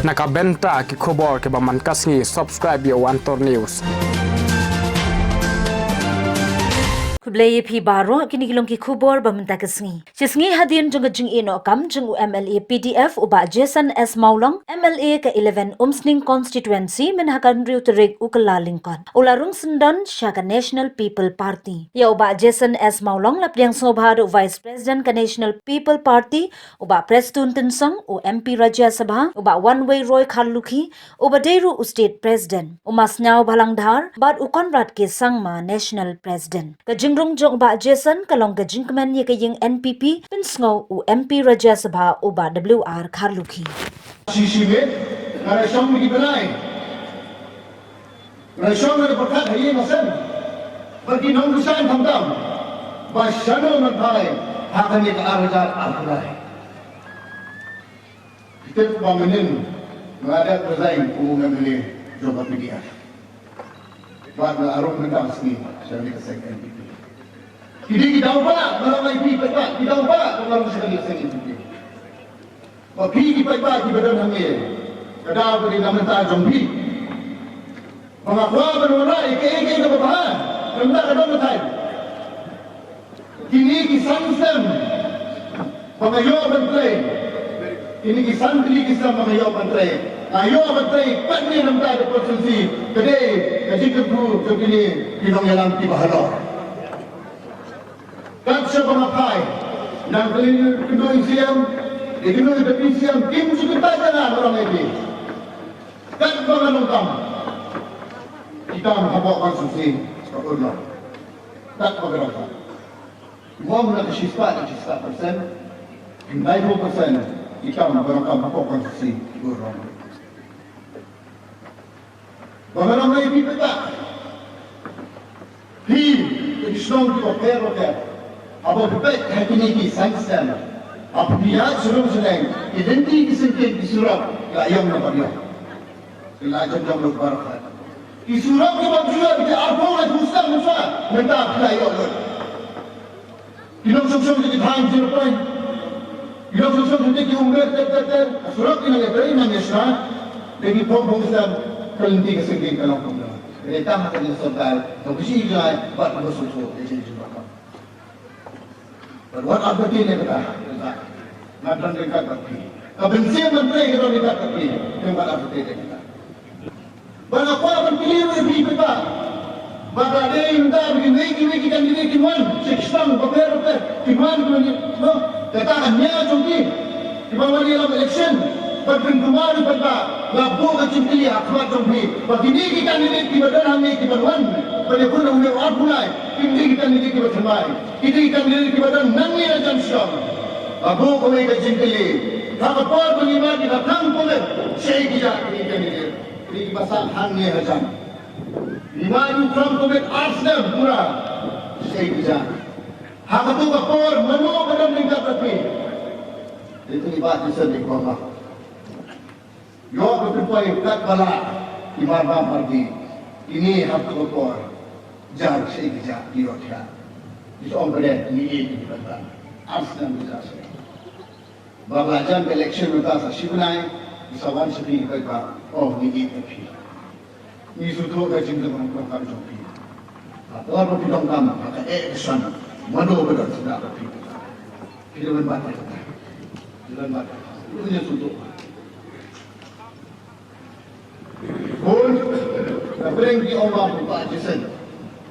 Nakabenta ki khobor ke baman kasngi subscribe yo Antor News. Kublai pi baro kini kilong ki khubor bamenta kesngi. Cisngi hadian jung jing ino kam jung MLA PDF uba Jason S Mawlong MLA ke 11 Umsning constituency menhakan riuterik ukala lingkon. Ularung sendan syaka National People Party. Ya uba Jason S Mawlong lapdiang sobhad Vice President ke National People Party uba Prestun Tensong u MP Rajya Sabha uba One Way Roy Khaluki uba Deru State President. Umasnyau balang dhar bad ukonrat ke sangma National President. Jingrung jong ba Jason kalong ka jingkman ye kaying NPP pinsngo u MP Rajya Sabha u ba WR Kharlukhi. Sisimet ngara syong mi benai. Ngara syong ngara berkat hayi masan. Bagi nong dusan thamdam. Ba shano man thai hakan ye ka arjar arkulai. Kita pamanin ngada presain umum MLA jobat media. Buat arung mendam sini saya ni kesek NPP. Hindi kita ubah melalui pi pepat, kita ubah melalui sekali sekali itu. Pi pepat di badan kami, kadang beri nama tak jombi. Mengapa berurai ke kebahan, rendah kadang betai. Kini kisan sem, pengayo bentai. Kini kisan pengayo bentai. Ayo bentai, pasti rendah ada potensi. Kedai, kaji kebu, kini kinong yalang tiba halor. Kat siya pangapay ng kedua siang, kedua tapi siang tim juga tak jalan orang ini. Kat panganong kam, kita menghabak konsumsi sekolah. Tak berapa. Mau nak sispa persen, 90% kita menghabak konsumsi orang. Bagaimana ini kita? Hi, Islam kita perlu. Abo bebek hakini ki sansam. Abo dia suruh sedang identi kisengkit disurap la yom na pagyo. Ila jam barakat. Disurap ke bangsa kita arpong la busang musa minta apply yo. Ilong sum jadi dhang 0 point. Ilong sum jadi ki umber ter surap ki na lebai na mesra lagi pom sa kalinti kisengkit kalong pagyo. Kita makan di Sorkar, tapi sih juga buat bersusu jadi juga. Buat apa ini kita? Nanti kita pergi. Kebencian menteri kita tidak pergi. Tempat apa kita? Bagaimana apa pilih lebih kita? Bagaimana kita begini kita ini kiman? Seksang beberapa kiman kita. Kita hanya cuma di bawah dalam election. Berbenturan pada labu kecil pilih akhwat jombi. Begini kita ini di badan kami di badan. Pada pun udah orang mulai. Ini kita ini di badan. Ini kita ini di badan. Nanti akan syam. Labu kami kecil pilih. Kalau apa bagaimana kita tampilkan saya kita ini. Ini bahasa hanya hajam. Lima itu Trump kami asam pura. Saya kita. Hak itu kapor mano badan tingkat tapi. Itu ibarat disebut Allah. Yo berkumpul kat bala imam pergi. Ini hak kotor. Jar saya bijak di roda. Itu orang berat ini di badan. Asam bijak saya. Bagajan election kita sahibnai. Isawan sepi kita. Oh ini tapi. Ini sudah kajian dengan perkara jopi. Kalau berarti dong kamu maka sana. Mano benar sudah tapi. Kita membaca kita. Kita membaca. Itu yang sudah. Pun, nabreng di Allah Pak Jason,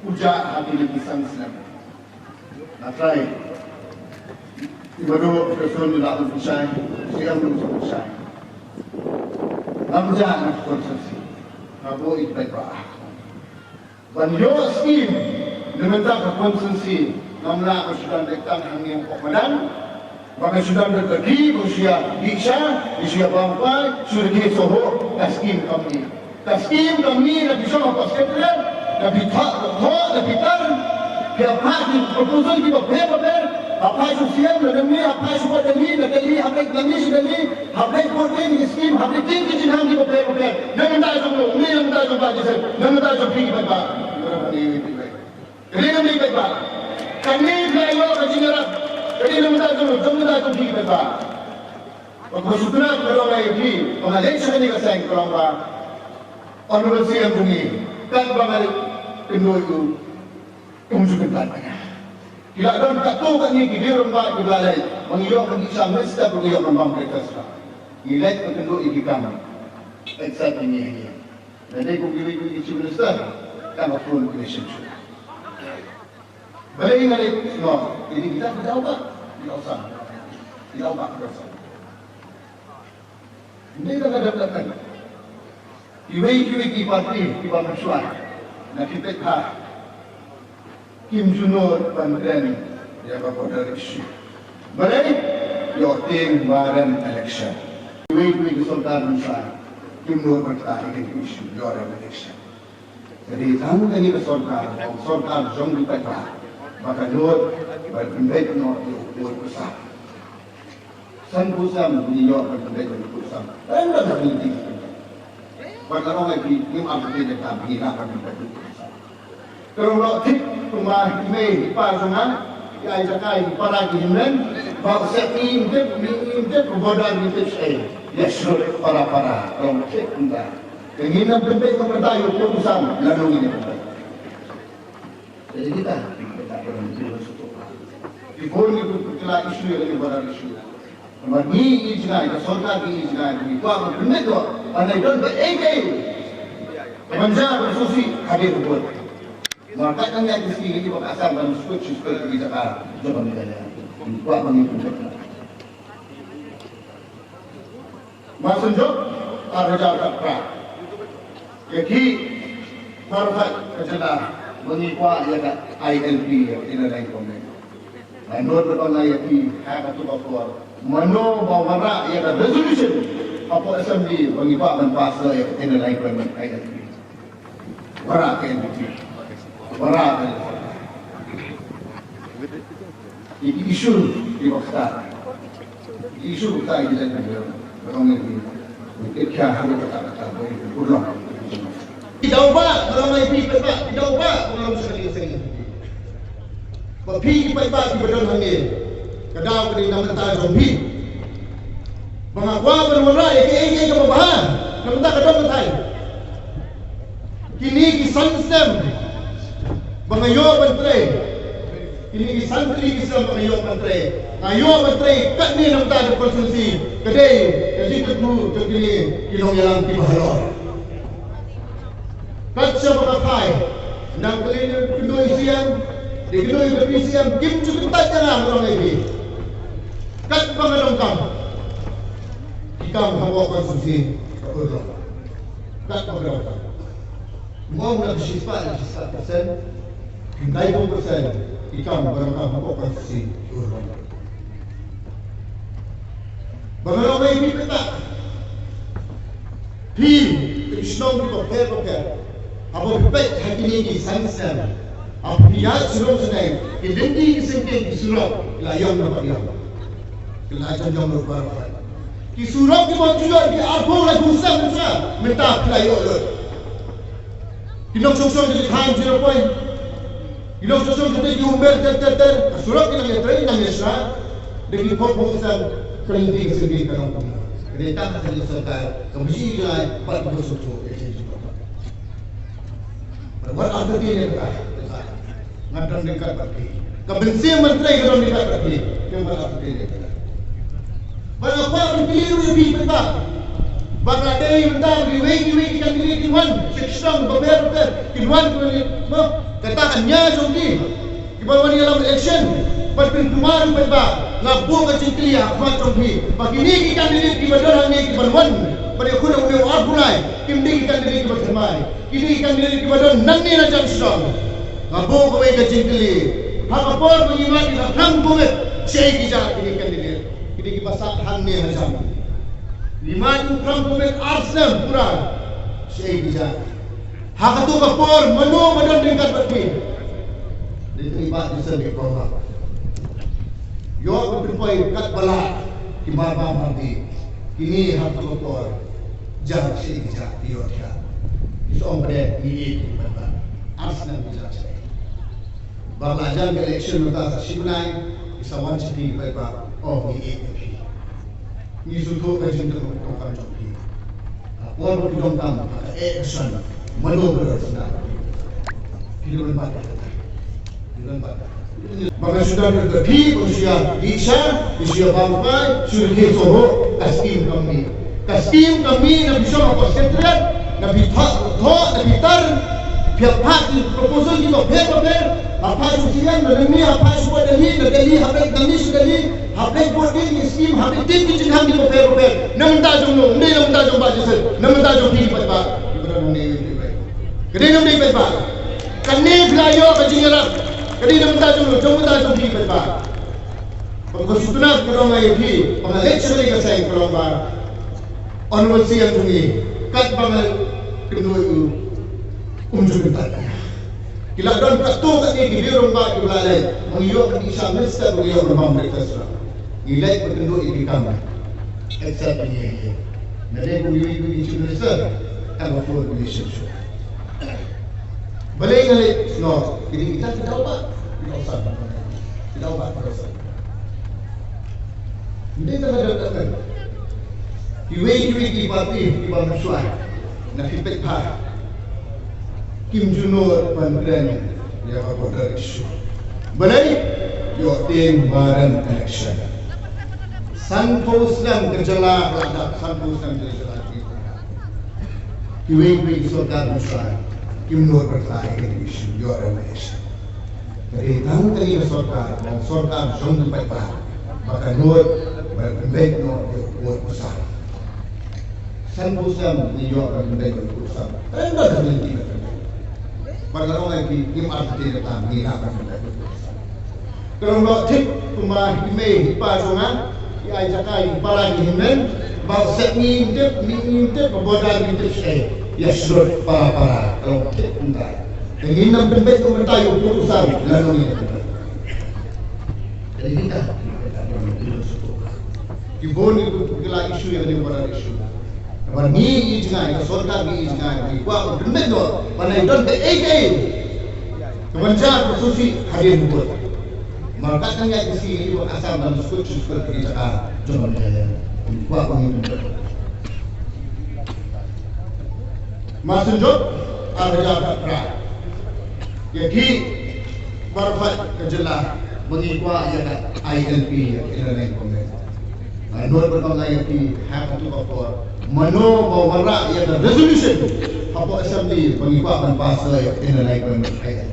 uja hati di pisang Islam. Natrai, ibadah person di dalam pusai, siang belum pusai. Namja nak konsumsi, nabo itu baik. Banyo skim, diminta konsumsi, namla sudah dekang hanging pokmadan. Bagaimana sudah berpergi usia Isya bangkai sudah soho taskim kami nak bisa apa sekalian tapi tak tapi tar apa proposal kita beber apa sosial demi apa support demi apa demi demi apa porting skim apa ting ke jinang kita beber jangan tak jumpa ini yang tak jumpa je jangan tak jumpa pergi baik ini kami baik kami lalu ke jinang jadi kita pergi baik Pagmasutunan kalau lagi pengalih sa kanila sa kalau ba honorable CM bumi kan bangal Pinoy ko umusukan pa niya. Kila doon katukan ni kidirong ba ibalay mangiyo ang isang mesta pagyo ng bangkretas ka. Ilay ko tundo ibigam. Exciting niya. Nanday ko gili ko isi minister kan full relationship. Balay nga no, ini kita daw ba? Daw ba? Hindi ka nadagdagan. Iway-iway ki parti, ki Pamsuan, nakipit ha. Kim Junor Pandren, ya Bapak election. Balay, yoting waran election. Iway-iway ki Sorkar Musa, Kim Junor Pandren election, waran election. Jadi tamu kani ke Sorkar jong di peta, maka Nur berpindah Nur pusat. San pusam beliau berpindah pusam. Anda dah berhenti. Kalau lagi ni apa dia tak bila berpindah pusam. Kalau lo tik rumah ini pasangan, ya jakai para kihimen, bawa sepi ini bodoh ini saya. Yes, para kalau tik enggak. Keinginan penting mempertayu pusam lalu ini. Jadi kita berhenti bersuatu. Di bawah ini kita isu yang lebih besar isu. Ni ijna, Sorkar ki ijna, ni kuah benar tu. Anda itu beregay. Manjar bersusi hadir buat. Maka kan yang di sini bapak asal dan switch di Jakarta, jangan digaya. Kuah mengikut. Masuk jok, arja kapra. Jadi parfait kerja mengikut ya ILP ini lain komen. Menurut betul ya di hak atau apa. Mano bawara ya ada resolution apa assembly mengipak menpasa ya kena lain komen ILP. Wara KNP. Wara ini isu di waktu isu kita ini dan orang ini kita harus kata-kata berulang. Tidak ubah kalau mai pi pepa tidak ubah kalau sekali. Pi pepa di badan hangin. Kadang kini nama tak zombie. Mengakwa bermula eke kebabahan. Nama tak kadang betai. Kini kisan sistem. Bangayo menteri. Kini kisan menteri kisam bangayo menteri. Ngayo menteri kat ni nama tak konsumsi. Kedai kasi ketemu kini kilong yang tibahalor. Kat siapa kapai. Nang kali kedua isian. Di kedua isian kim cukup tak jangan orang lagi. Kat pangalong kam. Ikam hawa konsumsi. Kat pangalong kam. Mau nak sifat 100%. Hindai 10%. Ikam barang kam hawa konsumsi. Pangalong lagi petak. Pi. Islam di pakai. Apa baik hati ini sansan. Apa biar suruh senai. Kedendi kesengkeng suruh layang dapat yang. Kelajan jam berapa? Kisurau ki bocor ki arbo la gusam sa minta playo lo. Kinong sosong di khan 0 point. Kinong sosong di umber ter. Surau ki nang train nang yesa. Degi pop sa kelinting sendiri kanong pun. Kereta hasil Sorkar kembali jalan 40 suku. Buat apa dia dekat? Ngadang dekat pergi. Kebencian menteri kadang dekat pergi. Yang buat apa dia dekat? Barang apa pilih lebih betul. Barang ada yang mentang diwegi kan diri kiwan seksang beber kiwan katakannya zombie. Kiwan dalam election berpin kemarin betul. Ngabu kecil macam ni. Begini kan diri kiwan ni kiwan pada kuda udah abulai. Kimdi kan diri kiwan semai. Kini kan diri kiwan nanti macam strong. Ngabu kau kecil. Hakapor mengimat di dalam bunget. Saya kijak kini kan diri. Kini kita sahan ni macam. 5 ukram kumet arsam pura. Saya kijak. Hakatu kapor mano badan tingkat berpi. Diterima di sini korban. Yo berpoi kat bala kimaba mati. Kini hakatu kapor jarak saya kijak diorja. Isombre ini benar. Arsam kijak saya. Balajan ke election utara Sigunai isawan citi bepa oh ini. ni suku kajin tu kan joki puan berdong tam action manover sudah kilo lembat maka sudah berdepi usia usia bangkai sudah soho kastim kami na bisa konsentrate na bitar pihak parti proposal kita paper apa ujian na demi apa semua dari habis kami sudah di habis boarding scheme habis tim kita kami paper namda jumno ndai namda jumba jese namda jumpi patba ibra nungi kene namdi patba kanne blayo kajingara kene namda jumpi patba pagkusutuna kurang ay di pangalection ay kasay kurang ba onward siya tungi kat bangal kenu umjubitan kila don kato kani gilirong ba gibalay mangiyo kan isa mister mangiyo ramam rekasra gilay pagkendo ibikam except niya nade ko yung minister kan for relationship balay ngali no hindi kita daw ba para sa hindi talaga Iwe di parti di bawah suai, nak pipet par. Kim Junor Pandren, dia apa isu. Balai, yo tim baran election. Sanpos lang kerjala ada sanpos lang kerjala. Iwe Sorkar suai, Kim Nur berkelahi isu yo election. Dari tang tadi Sorkar jom pipet par. Maka Nur berpendek Nur besar. Sanpusam niyo ang menday ko sa. Ay ba sa hindi ka. Pagkaro ay kim arte ta ni akan menday ko. Kalau lo tip kuma ime pasungan ay jakai para himen ba set ni intip bodan intip say. Yes sir para kalau tip punta. Ingin nang menday ko tayo putusan lalo ni. Jadi kita ibon itu kila isu yang ada pada isu. Ni ijnai, Sorkar ni ijnai. Wah, benar tu. Mana itu the AK. Kementerian Susi hadir buat. Maka kan yang di sini buat asal dan suku kerja cuma dia. Wah, pengen. Masuk ada jaga. Jadi berfat kejelah mengikwa yang ILP yang lain komen. Nur berkongsi di have to offer mano mawara yang resolution hapo assembly pangikwa pasa yang inalaikan ay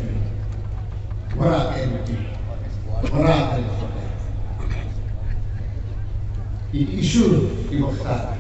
wara isu di waktu